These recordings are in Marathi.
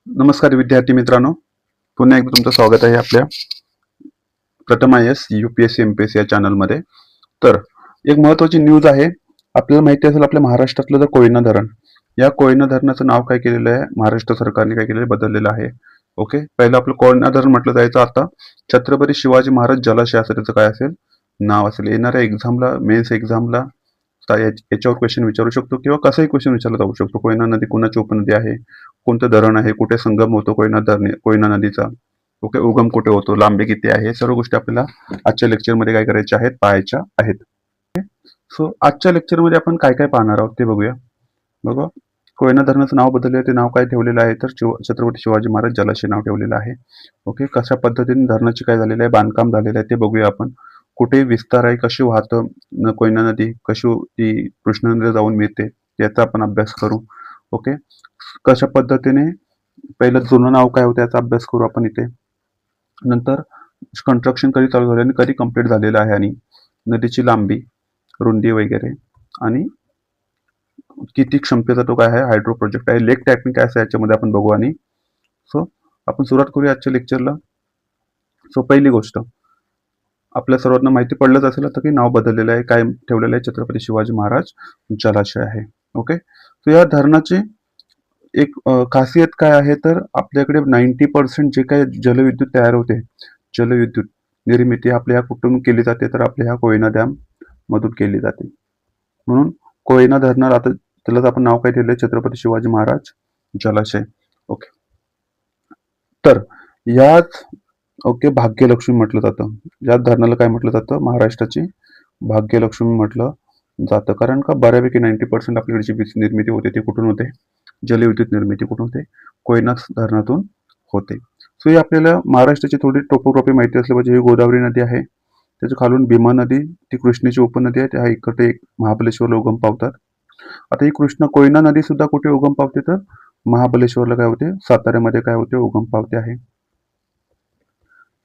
नमस्कार विद्यार्थी मित्रांनो, पुन्हा एकदा तुमचं स्वागत आहे आपल्या प्रथम IAS UPSC MPSC या चॅनलमध्ये. तर एक महत्त्वाची न्यूज आहे. आपल्याला माहिती असेल आपल्या महाराष्ट्रातलं कोयना धरण, या कोयना धरणाचं नाव काय केलेलं आहे, महाराष्ट्र सरकारने काय केलेलं बदललेलं आहे. ओके, पहिलं आपलं कोयना धरण म्हटलं जायचं, आता छत्रपती शिवाजी महाराज जलाशय असं त्याचं काय असेल नाव असेल. येणाऱ्या एक्झामला, मेन्स एक्झामला याच्यावर क्वेश्चन विचारू शकतो किंवा कसाही क्वेश्चन विचारला जाऊ शकतो. कोयना नदी कोणाची उपनदी आहे, कोणतं धरण आहे, कुठे संगम होतो कोयना नदीचा, ओके, उगम कुठे होतो, लांबी किती आहे, सर्व गोष्टी आपल्याला आजच्या लेक्चरमध्ये काय करायच्या आहेत, पाहायच्या आहेत. सो आजच्या लेक्चरमध्ये आपण काय काय पाहणार आहोत ते बघूया. बघा, कोयना धरणाचं नाव बदलले, ते नाव काय ठेवलेलं आहे तर छत्रपती शिवाजी महाराज जलाशय नाव ठेवलेलं आहे. ओके, कशा पद्धतीने धरणाचे काय झालेलं आहे, बांधकाम झालेलं आहे ते बघूया आपण. कुठे विस्तार आहे, कशी वाहतं कोयना नदी, कशी ती कृष्णा नदीला जाऊन मिळते याचा आपण अभ्यास करू. ओके, कशा पद्धतीने पहिलं जुनं नाव काय होतं याचा अभ्यास करू आपण इथे. नंतर कन्स्ट्रक्शन कधी चालू झालं आणि कधी कंप्लीट झालेलं आहे, आणि नदीची लांबी, रुंदी वगैरे, आणि किती क्षमतेचा तो काय आहे हायड्रो प्रोजेक्ट आहे, लेक टायपिंग काय असं याच्यामध्ये आपण बघू. आणि सो आपण सुरुवात करूया आजच्या लेक्चरला. सो पहिली गोष्ट, आपल्या सर्वांना माहिती पडलंच असेल आता की नाव बदललेलं आहे, काय ठेवलेलं आहे, छत्रपती शिवाजी महाराज जलाशय आहे. ओके, सो या धरणाची एक खासियत काय आहे तर आपल्याकडे 90% जे काही जलविद्युत तयार होते, जलविद्युत निर्मिती आपल्या कुठून केली जाते तर आपल्या ह्या कोयना डॅम मधून केली जाते. म्हणून कोयना धरणाला आता त्यालाच आपण नाव काय दिलंय, छत्रपती शिवाजी महाराज जलाशय. ओके, तर याच भाग्यलक्ष्मी म्हटलं जातं, या धरणाला काय म्हटलं जातं, महाराष्ट्राची भाग्यलक्ष्मी म्हटलं जातं. कारण का बऱ्यापैकी 90% आपल्याकडची वीज निर्मिती होते ती कुठून होते, जलविद्युत निर्मिती कुठून होते, कोयना धरणातून होते. सो ही आपल्याला महाराष्ट्राची थोडी टोपोग्राफी माहिती असली पाहिजे. ही गोदावरी नदी आहे, त्याच्या खालून भीमा नदी, ती कृष्णेची उपनदी आहे, त्या इकडे महाबलेश्वरला उगम पावतात. आता ही कोयना नदी सुद्धा कुठे उगम पावते तर महाबलेश्वरला काय होते, साताऱ्यामध्ये काय होते, उगम पावते आहे.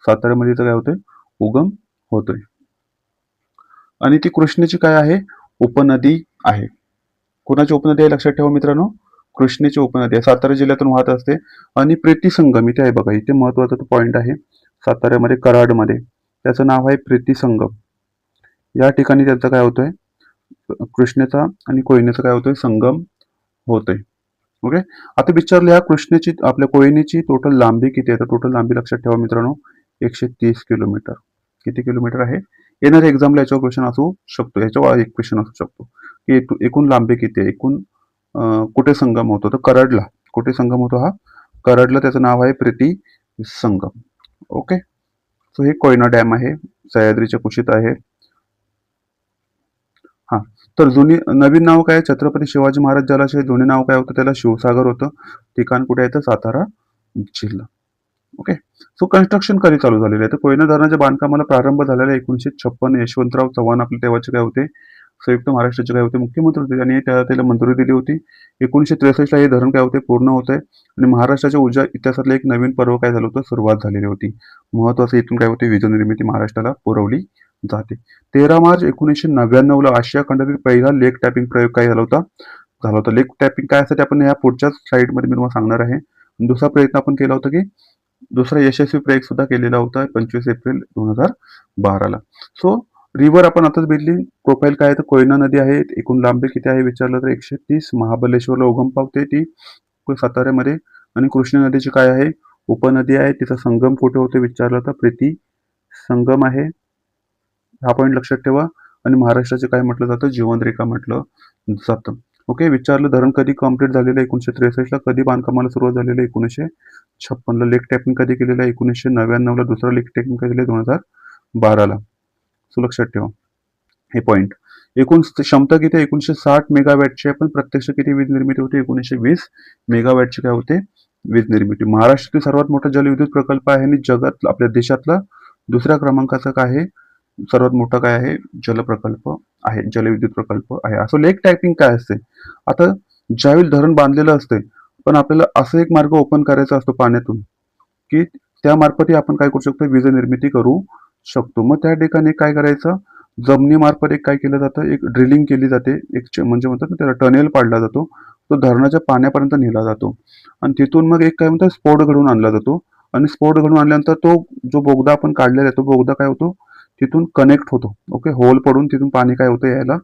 साताऱ्यामध्ये काय होते, उगम होतोय. आणि ती कृष्णेची काय आहे, उपनदी आहे. कोणाची उपनदी आहे लक्षात ठेवा मित्रांनो, कृष्णेची उपनदी आहे, सातारा जिल्ह्यातून वाहत असते. आणि प्रीती संगम इथे आहे बघा, इथे महत्वाचा तो पॉइंट आहे, साताऱ्यामध्ये कराडमध्ये त्याचं नाव आहे प्रीती संगम. या ठिकाणी त्याचा काय होतोय, कृष्णेचा आणि कोयनेचा काय होतोय, संगम होतोय. ओके, आता विचारलं ह्या कृष्णेची आपल्या कोयनेची टोटल लांबी किती आहे तर टोटल लांबी लक्षात ठेवा मित्रांनो, 130 किलोमीटर. किती किलोमीटर आहे, येणाऱ्या एक्झामला याच्यावर क्वेश्चन असू शकतो, याच्यावर एक क्वेश्चन असू शकतो की एकूण लांबी किती आहे, एकूण कुठे संगम होतो तर कराडला. कुठे संगम होतो, हा कराडला, त्याचं नाव आहे प्रीती संगम. ओके, सो हे कोयना डॅम आहे, सह्याद्रीच्या कुशीत आहे. हा, तर नवीन नाव काय, छत्रपती शिवाजी महाराज जलाशय. जुने नाव काय होतं त्याला, शिवसागर होतं. ठिकाण कुठे आहे तर सातारा जिल्हा. ओके, सो कन्स्ट्रक्शन कधी चालू झालेलं आहे तर कोयना धरणाच्या बांधकामाला प्रारंभ झालेला 1956. यशवंतराव चव्हाण आपले तेव्हाचे काय होते, संयुक्त महाराष्ट्राचे काय होते, मुख्यमंत्री होते, आणि त्याला मंजुरी दिली होती. 1963 हे धरण काय होते, पूर्ण होते. आणि महाराष्ट्राच्या ऊर्जा इतिहासातलं एक नवीन पर्व काय झालं होतं, सुरुवात झालेली होती. महत्वाचं इथून काय होते, वीज निर्मिती महाराष्ट्राला पुरवली जाते. 13 मार्च 1999 आशिया खंडातील पहिला लेक टॅपिंग प्रयोग काय झाला होता. लेक टॅपिंग काय असते आपण या पुढच्या स्लाइडमध्ये मी तुम्हाला सांगणार आहे. दुसरा प्रयत्न आपण केला होता की दुसरा यशस्वी प्रयोग सुद्धा केलेला होता 25 एप्रिल 2012ला. सो रिव्हर आपण आताच बघितली, प्रोफाईल काय आहे तर कोयना नदी आहे. एकूण लांबी किती आहे विचारलं तर 130. महाबलेश्वरला उगम पावते ती साताऱ्यामध्ये. आणि कृष्णा नदीची काय आहे, उपनदी आहे. तिचा संगम कुठे होते विचारलं तर प्रीती संगम आहे, हा पॉईंट लक्षात ठेवा. आणि महाराष्ट्राचे काय म्हटलं जातं, जीवनरेखा म्हटलं जातं. ओके, विचारलं धरण कधी कम्प्लीट झालेलं, 1963ला. कधी बांधकामाला सुरुवात झालेलं, 1956ला. लेक टॅपिंग कधी केलेलं आहे, 1999ला. दुसरा लेक टॅपिंग कधी केलं, 2012ला. सो लक्षात ठेवा हे पॉईंट. एकूण क्षमता किती, 1960 मेगावॅटची आहे, पण प्रत्यक्ष किती वीज निर्मिती होते, 1920 मेगावॅटची काय होते, वीज निर्मिती. महाराष्ट्रातील सर्वात मोठा जलविद्युत प्रकल्प आहे आणि जगात आपल्या देशातला दुसऱ्या क्रमांकाचा काय आहे, सर्वात मोठा काय आहे, जलप्रकल्प आहे, जलविद्युत प्रकल्प आहे. असं लेक टॅपिंग काय असते, आता ज्यावेळी धरण बांधलेलं असते पण आपल्याला असं एक मार्ग ओपन करायचा असतो पाण्यातून की त्या मार्फत आपण काय करू शकतो, वीज निर्मिती करू शकतो. मग त्या ठिकाणी काय करायचं, जमिनीमार्फत एक काय केलं जातं, एक ड्रिलिंग केली जाते, एक म्हणजे म्हणतात ना त्याला टनेल पाडला जातो. तो धरणाच्या पाण्यापर्यंत नेला जातो आणि तिथून मग एक काय म्हणतात स्फोट घडवून आणला जातो आणि स्फोट घडवून आणल्यानंतर तो जो बोगदा आपण काढलेला आहे तो बोगदा काय होतो तिथून कनेक्ट होतो. ओके, होल पडून तिथून पाणी काय होतं यायला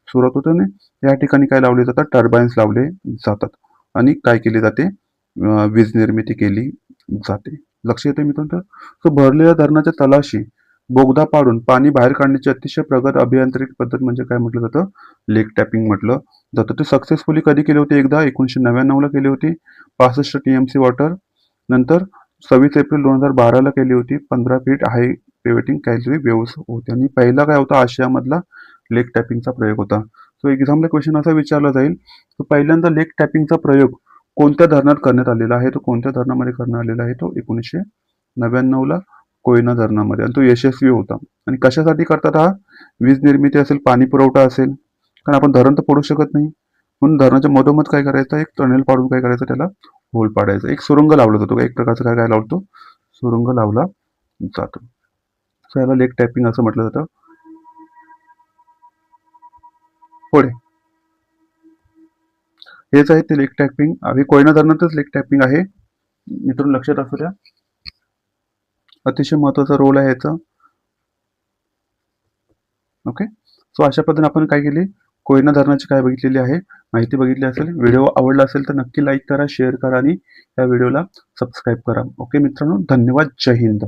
सुरुवात होतं आणि या ठिकाणी काय लावले जातात टर्बाईन्स लावले जातात आणि काय केले जाते वीज निर्मिती केली जाते. लक्ष येते मित्रांनो. तो भरलेल्या धरणाच्या तलाशी बोगदा पाडून पाणी बाहेर काढण्याची अतिशय प्रगत अभियांत्रिकी पद्धत म्हणजे काय म्हटलं जातं लेक टॅपिंग म्हटलं जातं. ते सक्सेसफुली कधी केली होती एकदा 1999 ला केली होती 65 TMC वॉटर. नंतर 26 एप्रिल 2012 ला केली होती 15 फीट हाय पेवेटिंग कॅलरी वेव्स होते आणि पहिला काय होता आशियामधला लेक टॅपिंगचा प्रयोग होता. सो एक्झामला क्वेश्चन असा विचारला जाईल तो पहिल्यांदा लेक टॅपिंगचा प्रयोग कोणत्या धरणात करण्यात आलेला आहे, तो कोणत्या धरणामध्ये करण्यात आलेला आहे, तो 1999 ला कोयना धरणामध्ये आणि तो यशस्वी होता. आणि कशासाठी करतात हा वीज निर्मिती असेल पाणी पुरवठा असेल कारण आपण धरण तर पडू शकत नाही म्हणून धरणाच्या मधोमध काय करायचं एक टनेल पाडून काय करायचं त्याला होल पाडायचं एक सुरुंग लावला जातो एक प्रकारचा काय काय लावतो सुरुंग लावला जातो. सो याला लेक टॅपिंग असं म्हटलं जातं. पुढे हेच आहे ते लेक टॅपिंग हे कोयना धरणातच लेक टॅपिंग आहे मित्रांनो लक्षात असू द्या. अतिशय महत्वाचा रोल आहे याचा. ओके, सो अशा पद्धतीने आपण काय केली कोयना धरणाची काय बघितलेली आहे माहिती बघितली असेल. व्हिडिओ आवडला असेल तर नक्की लाईक करा शेअर करा आणि या व्हिडिओला सबस्क्राईब करा. ओके मित्रांनो धन्यवाद जय हिंद.